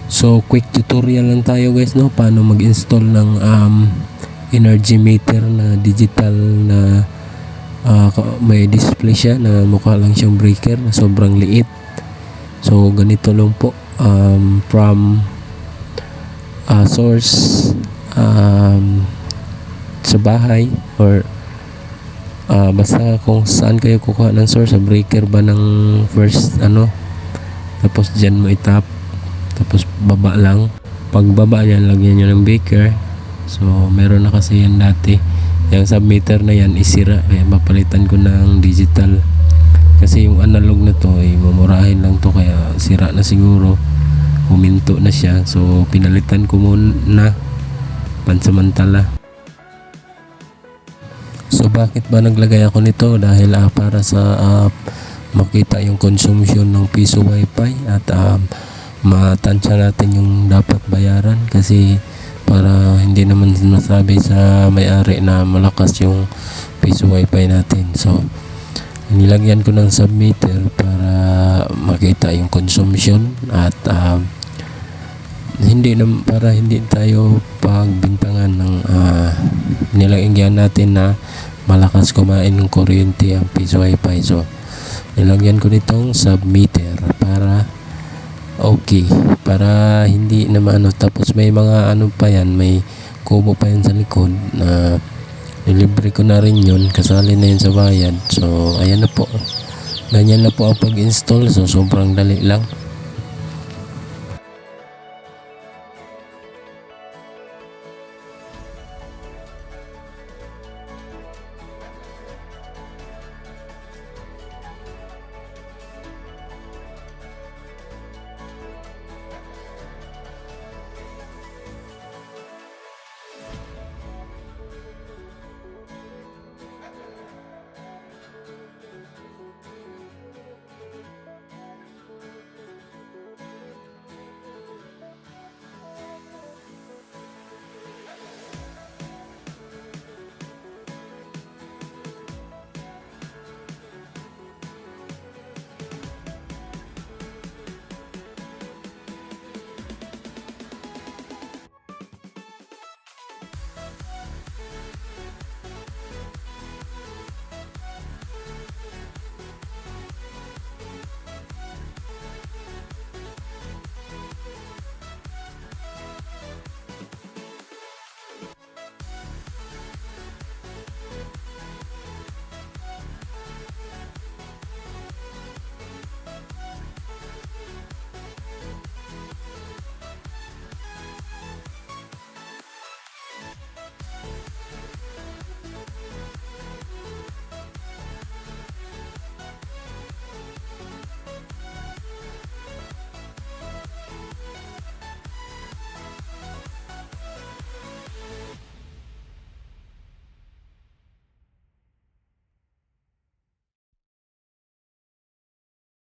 So quick tutorial lang tayo guys, no, paano mag-install ng energy meter na digital na may display siya na mukha lang siyang breaker na sobrang liit. So ganito lang po, from source sa bahay or basta kung saan kayo kukuha ng source, sa breaker ba ng first tapos dyan mo itap, tapos baba lang. Pag baba yan, lagyan nyo ng breaker. So meron na kasi yan dati, yung submeter na yan isira, kaya mapalitan ko ng digital kasi yung analog na to ay mamurahin lang to, kaya sira na siguro, huminto na siya. So pinalitan ko muna pansamantala. So bakit ba naglagay ako nito? Dahil para sa makita yung consumption ng piso wifi at matansya natin yung dapat bayaran, kasi para hindi naman masabi sa may-ari na malakas yung piso wifi natin. So nilagyan ko ng submeter para makita yung consumption at para hindi tayo pagbintangan ng nilagyan natin na malakas kumain ng kuryente ang piso wifi. So nilagyan ko nitong submeter para okay, para hindi naman tapos may mga pa yan, may kubo pa yan sa likod na nilibre ko na rin yun, kasali na yun sa bayad. So ayan na po, ganyan na po ang pag-install. So sobrang dali lang.